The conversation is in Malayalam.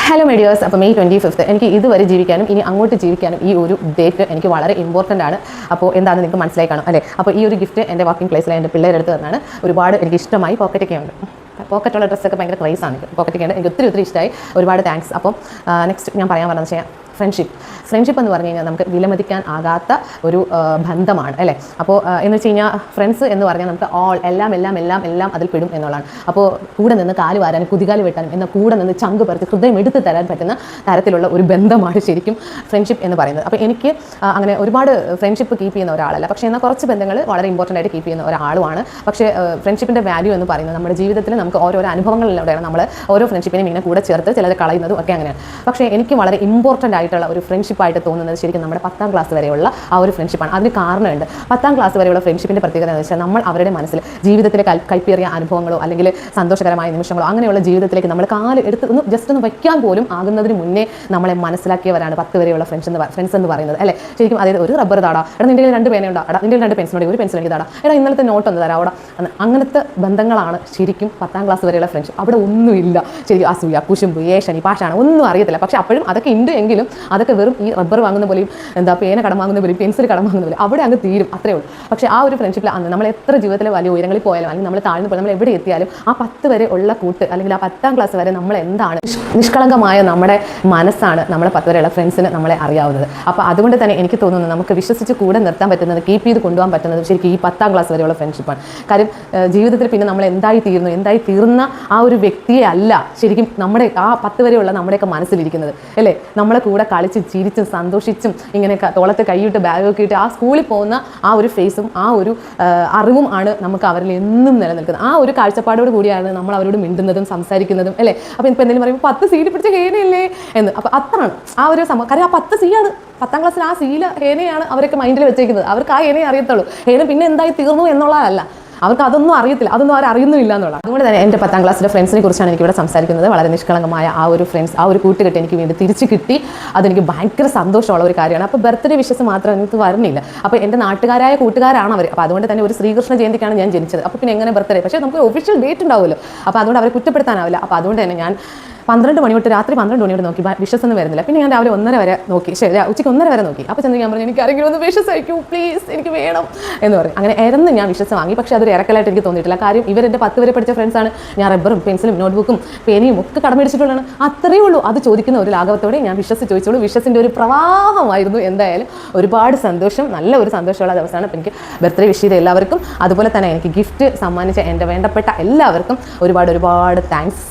ഹലോ മീഡിയേഴ്സ്. അപ്പോൾ മെയ് 25 എനിക്ക് ഇതുവരെ ജീവിക്കാനും ഇനി അങ്ങോട്ട് ജീവിക്കാനും ഈ ഒരു ഡേറ്റ് എനിക്ക് വളരെ ഇമ്പോർട്ടൻ്റ് ആണ്. അപ്പോൾ എന്താണെന്ന് നിങ്ങൾക്ക് മനസ്സിലായി കാണും അല്ലേ? അപ്പോൾ ഈ ഒരു ഗിഫ്റ്റ് എൻ്റെ വർക്കിംഗ് പ്ലേസിലെ എൻ്റെ പിള്ളേരെടുത്ത് തന്നാണ്. ഒരുപാട് എനിക്ക് ഇഷ്ടമായി. പോക്കറ്റൊക്കെ ഉണ്ട്, പോക്കറ്റുള്ള ഡ്രസ്സൊക്കെ ഭയങ്കര ക്രൈസാണ്. പോക്കറ്റൊക്കെ ഉണ്ട്, എനിക്ക് ഒത്തിരി ഇഷ്ടമായി. ഒരുപാട് താങ്ക്സ്. അപ്പം നെക്സ്റ്റ് ഞാൻ പറയാൻ പറഞ്ഞതെന്ന് വെച്ചാൽ ഫ്രണ്ട്ഷിപ്പ് എന്ന് പറഞ്ഞു കഴിഞ്ഞാൽ നമുക്ക് വിലമതിക്കാൻ ആകാത്ത ഒരു ബന്ധമാണ് അല്ലേ? അപ്പോൾ എന്ന് വെച്ച് കഴിഞ്ഞാൽ ഫ്രണ്ട്സ് എന്ന് പറഞ്ഞാൽ നമുക്ക് എല്ലാം അതിൽ പെടും എന്നുള്ളതാണ്. അപ്പോൾ കൂടെ നിന്ന് കാല് വാരാനും കുതികാല് വെട്ടാനും എന്നാൽ കൂടെ നിന്ന് ചങ്ക് പറിച്ച് ഹൃദയം എടുത്ത് തരാൻ പറ്റുന്ന തരത്തിലുള്ള ഒരു ബന്ധമാണ് ശരിക്കും ഫ്രണ്ട്ഷിപ്പ് എന്ന് പറയുന്നത്. അപ്പോൾ എനിക്ക് അങ്ങനെ ഒരുപാട് ഫ്രണ്ട്ഷിപ്പ് കീപ്പ് ചെയ്യുന്ന ഒരാളല്ല, പക്ഷേ എന്നാൽ കുറച്ച് ബന്ധങ്ങൾ വളരെ ഇമ്പോർട്ടൻ്റ് ആയിട്ട് കീപ്പ് ചെയ്യുന്ന ഒരാളുമാണ്. പക്ഷേ ഫ്രണ്ട്ഷിപ്പിൻ്റെ വാല്യൂ എന്ന് പറയുന്നത് നമ്മുടെ ജീവിതത്തിൽ നമുക്ക് ഓരോ അനുഭവങ്ങളിലൂടെയാണ് നമ്മൾ ഓരോ ഫ്രണ്ട്ഷിപ്പിനെയും ഇങ്ങനെ കൂടെ ചേർത്ത് ചിലത് കളയുന്നതും ഒക്കെ അങ്ങനെയാണ്. പക്ഷേ എനിക്ക് വളരെ ഇമ്പോർട്ടൻ്റ് ആയിട്ടുള്ള ഒരു ഫ്രണ്ട്ഷിപ്പായിട്ട് തോന്നുന്നത് ശരിക്കും നമ്മുടെ 10ാം ക്ലാസ് വരെയുള്ള ആ ഒരു ഫ്രണ്ട്ഷിപ്പാണ്. അതിന് കാരണമുണ്ട്. 10ാം ക്ലാസ് വരെയുള്ള ഫ്രണ്ട്ഷിപ്പിൻ്റെ പ്രത്യേകത എന്ന് വെച്ചാൽ നമ്മൾ അവരുടെ മനസ്സിൽ ജീവിതത്തിലെ കൈപ്പേറിയ അനുഭവങ്ങളോ അല്ലെങ്കിൽ സന്തോഷകരമായ നിമിഷങ്ങളോ അങ്ങനെയുള്ള ജീവിതത്തിലേക്ക് നമ്മൾ കാല് എടുത്ത് ജസ്റ്റ് ഒന്ന് വയ്ക്കാൻ പോലും ആകുന്നതിന് മുന്നേ നമ്മളെ മനസ്സിലാക്കിയവരാണ് 10 വരെയുള്ള ഫ്രണ്ട്സ് എന്ന് പറയുന്നത് അല്ലേ? ശരിക്കും അതായത് ഒരു റബ്ബർ താടാ, എടാ നിൻ്റെ 2 പേനയുണ്ടോ, എടാ നിൻ്റെ 2 പെൻസിലുണ്ട്, ഒരു പെൻസിൽ എനിക്ക് താടാ, എടാ ഇന്നലത്തെ നോട്ട് ഒന്ന് തരാം അവിടെ. അങ്ങനത്തെ ബന്ധങ്ങളാണ് ശരിക്കും 10ാം ക്ലാസ് വരെയുള്ള ഫ്രണ്ട്ഷിപ്പ്. അവിടെ ഒന്നുമില്ല ശരിക്കും അസൂയ, കുശുമ്പ്, ഏഷണി, പാഷാണ്, ഒന്നും അറിയത്തില്ല. പക്ഷേ അപ്പോഴും അതൊക്കെ ഉണ്ട് എങ്കിലും അതൊക്കെ വെറും ഈ റബ്ബർ വാങ്ങുന്ന പോലെയും പേന കടം വാങ്ങുന്ന പോലെയും പെൻസിൽ കടം വാങ്ങുന്ന പോലെ അവിടെ അങ്ങ് തീരും, അത്രേ ഉള്ളൂ. പക്ഷേ ആ ഒരു ഫ്രണ്ട്ഷിപ്പിൽ അന്ന് നമ്മൾ എത്ര ജീവിതത്തിലെ വലിയ ഉയരങ്ങളിൽ പോയാലും അല്ലെങ്കിൽ നമ്മൾ താഴ്ന്നു പോയാലും നമ്മൾ എവിടെ എത്തിയാലും ആ 10 വരെ ഉള്ള കൂട്ട് അല്ലെങ്കിൽ ആ 10ാം ക്ലാസ് വരെ നമ്മൾ എന്താണ് നിഷ്കളങ്കമായ നമ്മുടെ മനസ്സാണ് നമ്മളെ 10 വരെയുള്ള ഫ്രണ്ട്സിന് നമ്മളെ അറിയാവുന്നത്. അപ്പോൾ അതുകൊണ്ട് തന്നെ എനിക്ക് തോന്നുന്നു നമുക്ക് വിശ്വസിച്ച് കൂടെ നിർത്താൻ പറ്റുന്നത്, കീപ്പ് ചെയ്ത് കൊണ്ടുപോകാൻ പറ്റുന്നത് ശരിക്കും ഈ 10ാം ക്ലാസ് വരെയുള്ള ഫ്രണ്ട്ഷിപ്പാണ്. കാര്യം ജീവിതത്തിൽ പിന്നെ നമ്മൾ എന്തായി തീർന്ന ആ ഒരു വ്യക്തിയെ അല്ല ശരിക്കും നമ്മുടെ ആ 10 വരെയുള്ള നമ്മുടെയൊക്കെ മനസ്സിലിരിക്കുന്നത് അല്ലേ? നമ്മളെ കൂടെ കളിച്ചും ചിരിച്ചും സന്തോഷിച്ചും ഇങ്ങനെ തോളത്ത് കൈയിട്ട് ബാഗൊക്കെ ഇട്ട് ആ സ്കൂളിൽ പോകുന്ന ആ ഒരു ഫേസും ആ ഒരു അറിവും ആണ് നമുക്ക് അവരിൽ എന്നും നിലനിൽക്കുന്നത്. ആ ഒരു കാഴ്ചപ്പാടോട് കൂടിയാണ് നമ്മൾ അവരോട് മിണ്ടുന്നതും സംസാരിക്കുന്നതും അല്ലേ? അപ്പോൾ ഇപ്പോൾ എന്തെങ്കിലും പറയുമ്പോൾ 10 സീല് പിടിച്ച ഹേനയല്ലേ എന്ന്, അപ്പോൾ അത്രയാണ് ആ ഒരു സംഭവം. കാര്യം ആ 10 സീയാണ് 10ാം ക്ലാസ്സിൽ ആ സീല ഹേനയാണ് അവരൊക്കെ മൈൻഡിൽ വെച്ചേക്കുന്നത്. അവർക്ക് ആ ഹേനയെ അറിയത്തുള്ളൂ. ഹേന പിന്നെ എന്തായി തീർന്നു എന്നുള്ളതല്ല, അവർക്ക് അതൊന്നും അറിയത്തില്ല, അതൊന്നും അവർ അറിയുന്നില്ല എന്നുള്ളത്. അതുകൊണ്ട് തന്നെ എൻ്റെ 10ാം ക്ലാസ്സിലെ ഫ്രണ്ട്സിനെ കുറിച്ചാണ് എനിക്കിവിടെ സംസാരിക്കുന്നത്. വളരെ നിഷ്കളങ്കമായ ആ ഒരു ഫ്രണ്ട്സ്, ആ ഒരു കൂട്ടുകെട്ട് എനിക്ക് വീണ്ടും തിരിച്ച് കിട്ടി. അതെനിക്ക് ഭയങ്കര സന്തോഷമുള്ള ഒരു കാര്യമാണ്. അപ്പോൾ ബർത്ത്ഡേ വിഷസ് മാത്രം എനിക്ക് വരുന്നില്ല. അപ്പോൾ എൻ്റെ നാട്ടുകാരായ കൂട്ടുകാരാണ് അവർ. അപ്പോൾ അതുകൊണ്ട് തന്നെ ഒരു ശ്രീകൃഷ്ണ ജയന്തിക്കാണ് ഞാൻ ജനിച്ചത്. അപ്പോൾ പിന്നെ എങ്ങനെ ബർത്ത്ഡേ? പക്ഷേ നമുക്ക് ഒഫീഷ്യൽ ഡേറ്റ് ഉണ്ടാവുമല്ലോ. അപ്പോൾ അതുകൊണ്ട് അവരെ കുറ്റപ്പെടുത്താനാവില്ല. അപ്പോൾ അതുകൊണ്ട് തന്നെ ഞാൻ 12 മണി തൊട്ട് രാത്രി 12 മണി വരെ നോക്കി, വിഷസൊന്നും വരുന്നില്ല. പിന്നെ ഞാൻ രാവിലെ 1:30 വരെ നോക്കി, ശരി ഉച്ചയ്ക്ക് 1:30 വരെ നോക്കി. അപ്പോൾ ചെന്ന് ഞാൻ പറഞ്ഞു എനിക്ക് ആരെങ്കിലും ഒന്ന് വിഷസ് അയക്കൂ പ്ലീസ്, എനിക്ക് വേണം എന്ന് പറയും. അങ്ങനെ ഇറന്ന് ഞാൻ വിഷസ് വാങ്ങി. പക്ഷേ അതൊരു ഇറക്കലായിട്ട് എനിക്ക് തോന്നിയിട്ടില്ല. കാര്യം ഇവരെൻ്റെ 10 വരെ പഠിച്ച ഫ്രണ്ട്സാണ്. ഞാൻ റബ്ബറും പെൻസിലും നോട്ട്ബുക്കും പേനയും ഒക്കെ കടമേടിച്ചിട്ടുള്ളതാണ്. അത്രയേ ഉള്ളൂ. അത് ചോദിക്കുന്ന ഒരു ലാഘവത്തോടെ ഞാൻ വിഷസ് ചോദിച്ചോളൂ. വിഷസിൻ്റെ ഒരു പ്രവാഹമായിരുന്നു. എന്തായാലും ഒരുപാട് സന്തോഷം, നല്ല ഒരു സന്തോഷമുള്ള ദിവസമാണ്. അപ്പോൾ എനിക്ക് ബർത്ത്ഡേ വിഷ് ചെയ്ത എല്ലാവർക്കും, അതുപോലെ തന്നെ എനിക്ക് ഗിഫ്റ്റ് സമ്മാനിച്ച എൻ്റെ വേണ്ടപ്പെട്ട എല്ലാവർക്കും ഒരുപാട് താങ്ക്സ്.